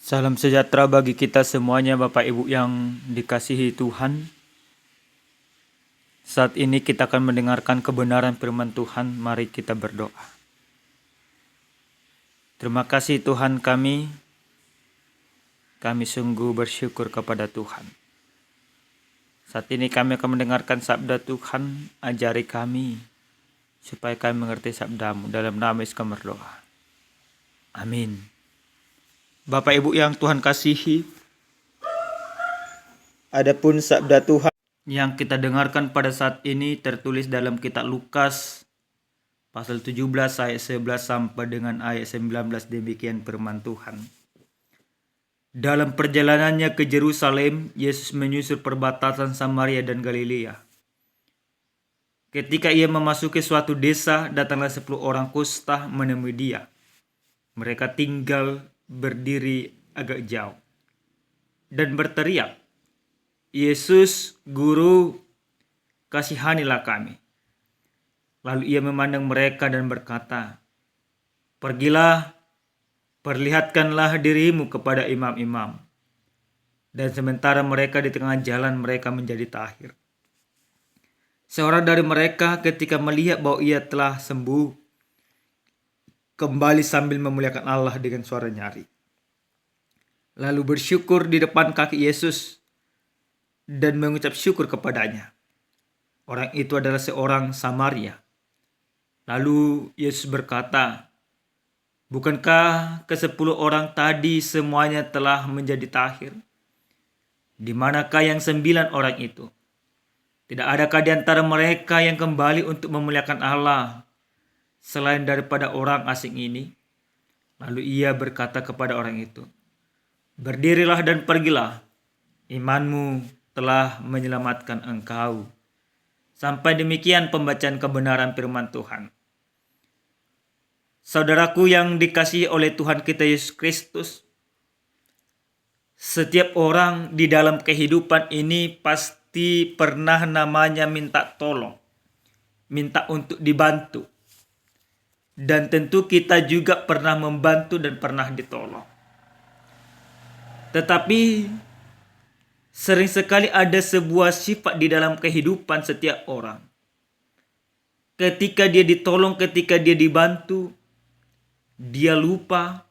Salam sejahtera bagi kita semuanya, Bapak Ibu yang dikasihi Tuhan. Saat ini kita akan mendengarkan kebenaran firman Tuhan. Mari kita berdoa. Terima kasih Tuhan kami sungguh bersyukur kepada Tuhan. Saat ini kami akan mendengarkan sabda Tuhan. Ajari kami supaya kami mengerti sabdamu. Dalam nama Yesus kami berdoa. Amin. Bapak Ibu yang Tuhan kasihi, adapun sabda Tuhan yang kita dengarkan pada saat ini tertulis dalam kitab Lukas pasal 17 ayat 11 sampai dengan ayat 19. Demikian firman Tuhan. Dalam perjalanannya ke Yerusalem, Yesus menyusur perbatasan Samaria dan Galilea. Ketika ia memasuki suatu desa, datanglah 10 orang kusta menemui dia. Mereka tinggal berdiri agak jauh dan berteriak, "Yesus, Guru, kasihanilah kami." Lalu ia memandang mereka dan berkata, "Pergilah, perlihatkanlah dirimu kepada imam-imam." Dan sementara mereka di tengah jalan, mereka menjadi tahir. Seorang dari mereka ketika melihat bahwa ia telah sembuh, kembali sambil memuliakan Allah dengan suara nyaring. Lalu bersyukur di depan kaki Yesus dan mengucap syukur kepadanya. Orang itu adalah seorang Samaria. Lalu Yesus berkata, "Bukankah ke-10 orang tadi semuanya telah menjadi tahir? Di manakah yang 9 orang itu? Tidak adakah di antara mereka yang kembali untuk memuliakan Allah selain daripada orang asing ini?" Lalu ia berkata kepada orang itu, "Berdirilah dan pergilah, imanmu telah menyelamatkan engkau." Sampai demikian pembacaan kebenaran firman Tuhan. Saudaraku yang dikasihi oleh Tuhan kita Yesus Kristus, setiap orang di dalam kehidupan ini pasti pernah namanya minta tolong, minta untuk dibantu. Dan tentu kita juga pernah membantu dan pernah ditolong. Tetapi sering sekali ada sebuah sifat di dalam kehidupan setiap orang. Ketika dia ditolong, ketika dia dibantu, dia lupa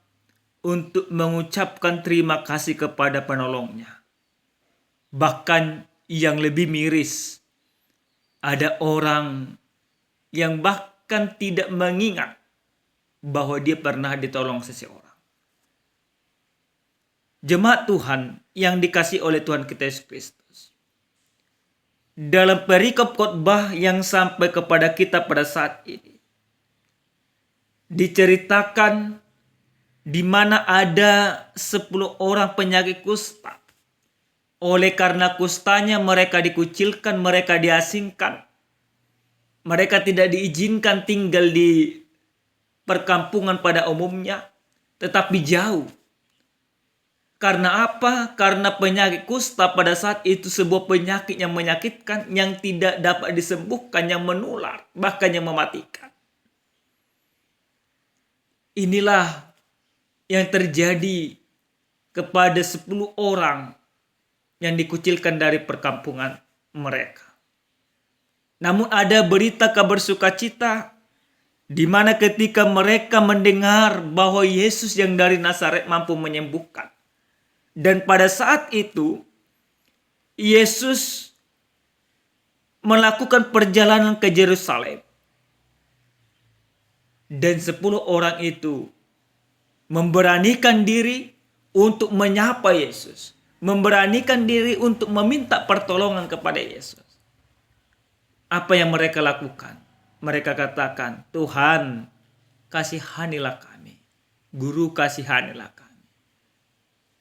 untuk mengucapkan terima kasih kepada penolongnya. Bahkan yang lebih miris, ada orang yang bahkan tidak mengingat bahwa dia pernah ditolong seseorang. Jemaat Tuhan yang dikasihi oleh Tuhan kita Yesus Kristus. Dalam perikop khotbah yang sampai kepada kita pada saat ini, diceritakan di mana ada 10 orang penyakit kusta. Oleh karena kustanya mereka dikucilkan, mereka diasingkan. Mereka tidak diizinkan tinggal di perkampungan pada umumnya, tetapi jauh. Karena apa? Karena penyakit kusta pada saat itu sebuah penyakit yang menyakitkan, yang tidak dapat disembuhkan, yang menular, bahkan yang mematikan. Inilah yang terjadi kepada 10 orang yang dikucilkan dari perkampungan mereka. Namun ada berita kabar sukacita di mana ketika mereka mendengar bahwa Yesus yang dari Nazaret mampu menyembuhkan. Dan pada saat itu Yesus melakukan perjalanan ke Yerusalem. Dan 10 orang itu memberanikan diri untuk menyapa Yesus. Memberanikan diri untuk meminta pertolongan kepada Yesus. Apa yang mereka lakukan? Mereka katakan, "Tuhan, kasihanilah kami. Guru, kasihanilah kami."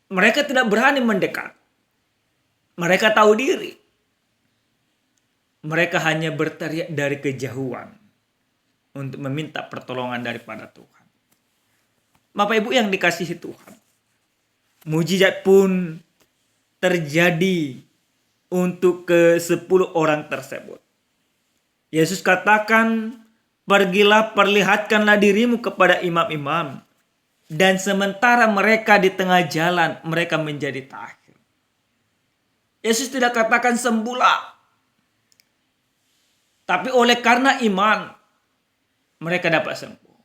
Mereka tidak berani mendekat. Mereka tahu diri. Mereka hanya berteriak dari kejauhan untuk meminta pertolongan daripada Tuhan. Bapak Ibu yang dikasihi Tuhan, mujizat pun terjadi untuk ke-10 orang tersebut. Yesus katakan, "Pergilah, perlihatkanlah dirimu kepada imam-imam." Dan sementara mereka di tengah jalan, mereka menjadi tahir. Yesus tidak katakan sembuhlah. Tapi oleh karena iman, mereka dapat sembuh.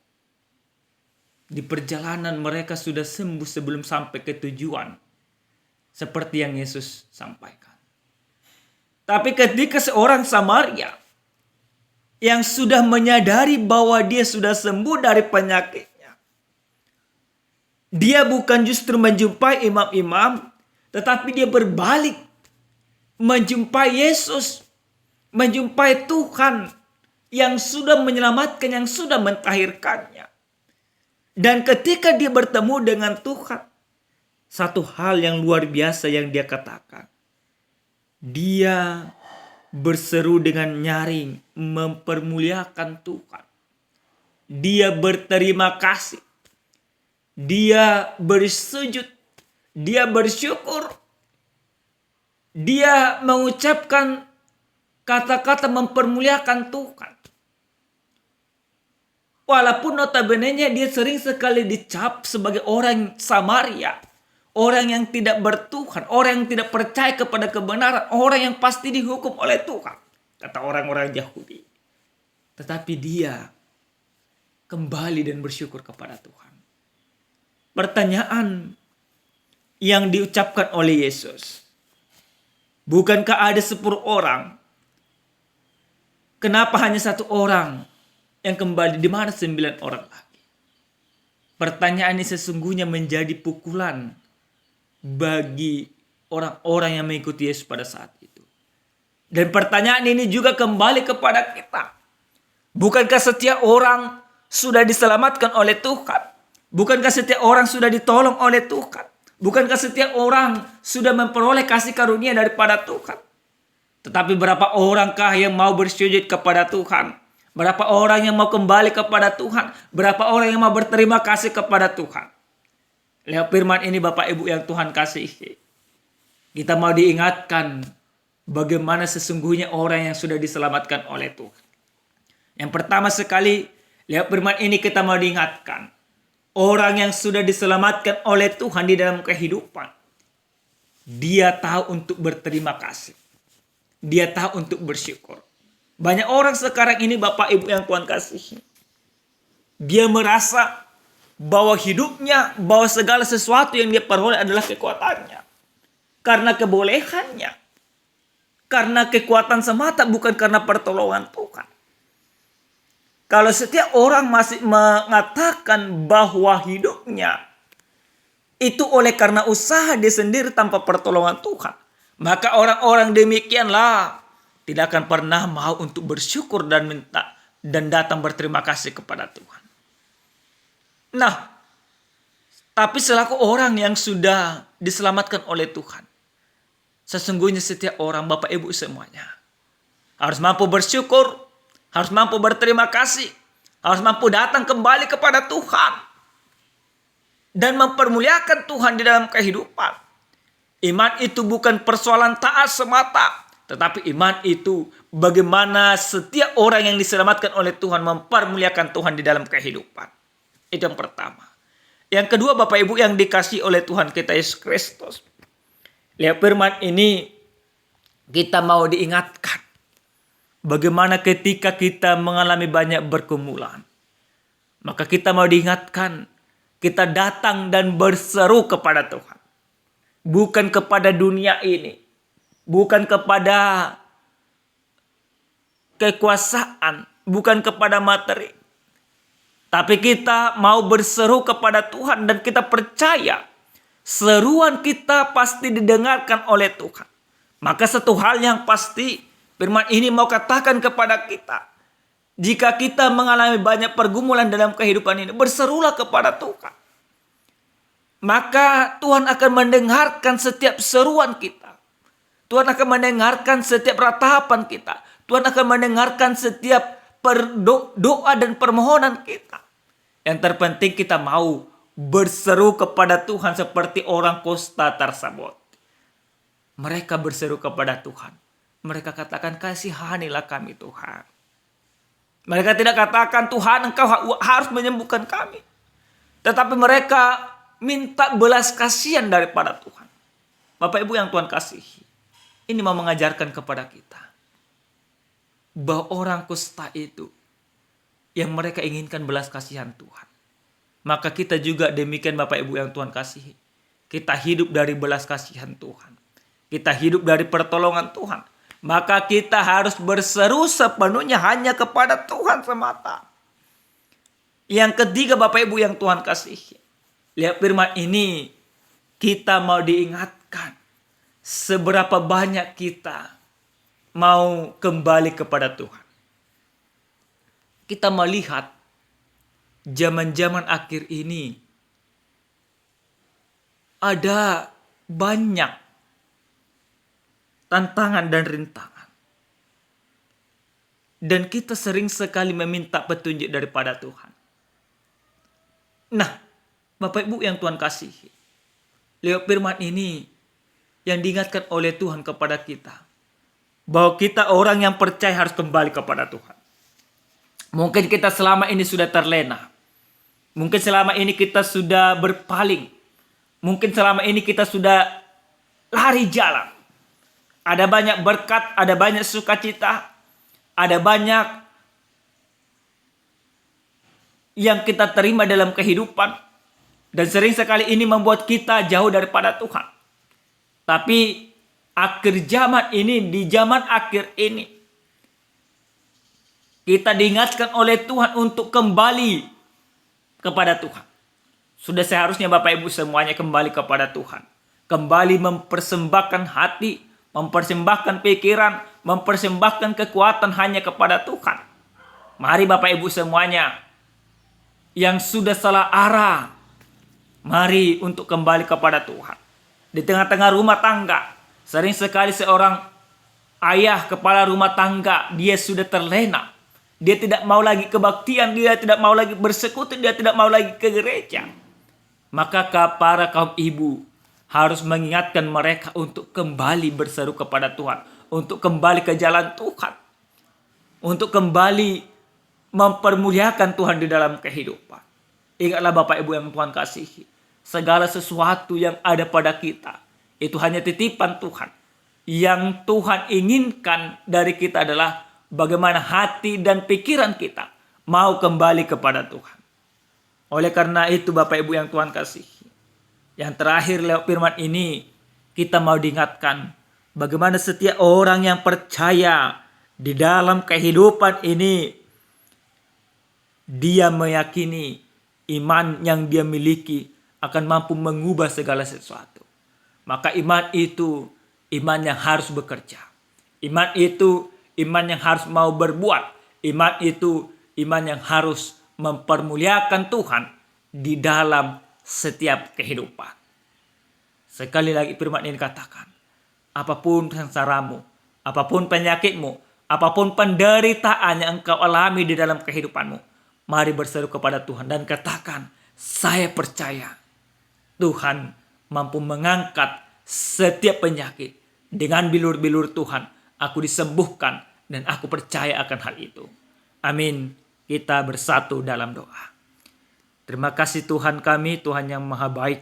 Di perjalanan mereka sudah sembuh sebelum sampai ke tujuan. Seperti yang Yesus sampaikan. Tapi ketika seorang Samaria yang sudah menyadari bahwa dia sudah sembuh dari penyakitnya, dia bukan justru menjumpai imam-imam, tetapi dia berbalik menjumpai Yesus, menjumpai Tuhan yang sudah menyelamatkan, yang sudah mentahirkannya. Dan ketika dia bertemu dengan Tuhan, satu hal yang luar biasa yang dia katakan. Dia berseru dengan nyaring, mempermuliakan Tuhan. Dia berterima kasih. Dia bersujud. Dia bersyukur. Dia mengucapkan kata-kata mempermuliakan Tuhan. Walaupun notabene-nya dia sering sekali dicap sebagai orang Samaria. Orang yang tidak bertuhan, orang yang tidak percaya kepada kebenaran, orang yang pasti dihukum oleh Tuhan, kata orang-orang Yahudi. Tetapi dia kembali dan bersyukur kepada Tuhan. Pertanyaan yang diucapkan oleh Yesus, bukankah ada 10 orang? Kenapa hanya 1 orang yang kembali? Di mana 9 orang lagi? Pertanyaan ini sesungguhnya menjadi pukulan bagi orang-orang yang mengikuti Yesus pada saat itu. Dan pertanyaan ini juga kembali kepada kita. Bukankah setiap orang sudah diselamatkan oleh Tuhan? Bukankah setiap orang sudah ditolong oleh Tuhan? Bukankah setiap orang sudah memperoleh kasih karunia daripada Tuhan? Tetapi berapa orangkah yang mau bersujud kepada Tuhan? Berapa orang yang mau kembali kepada Tuhan? Berapa orang yang mau berterima kasih kepada Tuhan? Lihat firman ini Bapak Ibu yang Tuhan kasihi. Kita mau diingatkan bagaimana sesungguhnya orang yang sudah diselamatkan oleh Tuhan. Yang pertama sekali, lihat firman ini kita mau diingatkan. Orang yang sudah diselamatkan oleh Tuhan di dalam kehidupan. Dia tahu untuk berterima kasih. Dia tahu untuk bersyukur. Banyak orang sekarang ini Bapak Ibu yang Tuhan kasihi. Dia merasa bahwa hidupnya, bahwa segala sesuatu yang dia peroleh adalah kekuatannya. Karena kebolehannya. Karena kekuatan semata, bukan karena pertolongan Tuhan. Kalau setiap orang masih mengatakan bahwa hidupnya itu oleh karena usaha dia sendiri tanpa pertolongan Tuhan, maka orang-orang demikianlah tidak akan pernah mau untuk bersyukur dan minta dan datang berterima kasih kepada Tuhan. Nah, tapi selaku orang yang sudah diselamatkan oleh Tuhan, sesungguhnya setiap orang, Bapak Ibu semuanya, harus mampu bersyukur, harus mampu berterima kasih, harus mampu datang kembali kepada Tuhan, dan mempermuliakan Tuhan di dalam kehidupan. Iman itu bukan persoalan taat semata, tetapi iman itu bagaimana setiap orang yang diselamatkan oleh Tuhan mempermuliakan Tuhan di dalam kehidupan. Itu yang pertama. Yang kedua Bapak Ibu yang dikasihi oleh Tuhan kita Yesus Kristus. Lihat firman ini kita mau diingatkan. Bagaimana ketika kita mengalami banyak pergumulan. Maka kita mau diingatkan. Kita datang dan berseru kepada Tuhan. Bukan kepada dunia ini. Bukan kepada kekuasaan. Bukan kepada materi. Tapi kita mau berseru kepada Tuhan dan kita percaya seruan kita pasti didengarkan oleh Tuhan. Maka satu hal yang pasti firman ini mau katakan kepada kita. Jika kita mengalami banyak pergumulan dalam kehidupan ini, berserulah kepada Tuhan. Maka Tuhan akan mendengarkan setiap seruan kita. Tuhan akan mendengarkan setiap ratapan kita. Tuhan akan mendengarkan setiap doa dan permohonan kita. Yang terpenting kita mau berseru kepada Tuhan seperti orang kosta tersebut. Mereka berseru kepada Tuhan. Mereka katakan, kasihanilah kami Tuhan. Mereka tidak katakan, Tuhan engkau harus menyembuhkan kami. Tetapi mereka minta belas kasihan daripada Tuhan. Bapak Ibu yang Tuhan kasihi, ini mau mengajarkan kepada kita bahwa orang kusta itu yang mereka inginkan belas kasihan Tuhan. Maka kita juga demikian Bapak Ibu yang Tuhan kasihi. Kita hidup dari belas kasihan Tuhan. Kita hidup dari pertolongan Tuhan. Maka kita harus berseru sepenuhnya hanya kepada Tuhan semata. Yang ketiga Bapak Ibu yang Tuhan kasihi. Lihat firman ini, kita mau diingatkan seberapa banyak kita mau kembali kepada Tuhan. Kita melihat zaman-zaman akhir ini ada banyak tantangan dan rintangan. Dan kita sering sekali meminta petunjuk daripada Tuhan. Nah, Bapak Ibu yang Tuhan kasihi, lewat firman ini yang diingatkan oleh Tuhan kepada kita, bahwa kita orang yang percaya harus kembali kepada Tuhan. Mungkin kita selama ini sudah terlena. Mungkin selama ini kita sudah berpaling. Mungkin selama ini kita sudah lari jalan. Ada banyak berkat, ada banyak sukacita, ada banyak yang kita terima dalam kehidupan. Dan sering sekali ini membuat kita jauh daripada Tuhan. Tapi akhir zaman ini, di zaman akhir ini, kita diingatkan oleh Tuhan untuk kembali kepada Tuhan. Sudah seharusnya Bapak Ibu semuanya kembali kepada Tuhan. Kembali mempersembahkan hati, mempersembahkan pikiran, mempersembahkan kekuatan hanya kepada Tuhan. Mari Bapak Ibu semuanya yang sudah salah arah, mari untuk kembali kepada Tuhan. Di tengah-tengah rumah tangga, sering sekali seorang ayah kepala rumah tangga, dia sudah terlena. Dia tidak mau lagi kebaktian, dia tidak mau lagi bersekutu, dia tidak mau lagi ke gereja. Maka para kaum ibu harus mengingatkan mereka untuk kembali berseru kepada Tuhan. Untuk kembali ke jalan Tuhan. Untuk kembali mempermuliakan Tuhan di dalam kehidupan. Ingatlah Bapak Ibu yang Tuhan kasihi. Segala sesuatu yang ada pada kita, itu hanya titipan Tuhan. Yang Tuhan inginkan dari kita adalah bagaimana hati dan pikiran kita mau kembali kepada Tuhan. Oleh karena itu Bapak Ibu yang Tuhan kasihi, yang terakhir lewat firman ini, kita mau diingatkan bagaimana setiap orang yang percaya di dalam kehidupan ini, dia meyakini iman yang dia miliki akan mampu mengubah segala sesuatu. Maka iman itu iman yang harus bekerja. Iman itu iman yang harus mau berbuat. Iman itu iman yang harus mempermuliakan Tuhan di dalam setiap kehidupan. Sekali lagi firman ini katakan, apapun sengsaramu, apapun penyakitmu, apapun penderitaan yang engkau alami di dalam kehidupanmu, mari berseru kepada Tuhan dan katakan, saya percaya Tuhan mampu mengangkat setiap penyakit. Dengan bilur-bilur Tuhan, aku disembuhkan dan aku percaya akan hal itu. Amin. Kita bersatu dalam doa. Terima kasih Tuhan kami, Tuhan yang maha baik,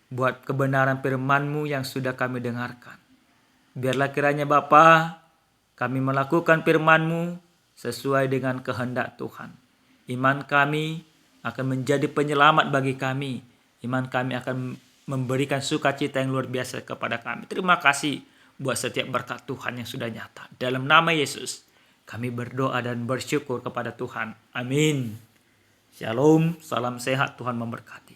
buat kebenaran firman-Mu yang sudah kami dengarkan. Biarlah kiranya Bapa, kami melakukan firman-Mu sesuai dengan kehendak Tuhan. Iman kami akan menjadi penyelamat bagi kami. Iman kami akan memberikan sukacita yang luar biasa kepada kami. Terima kasih buat setiap berkat Tuhan yang sudah nyata. Dalam nama Yesus, kami berdoa dan bersyukur kepada Tuhan. Amin. Shalom, salam sehat, Tuhan memberkati.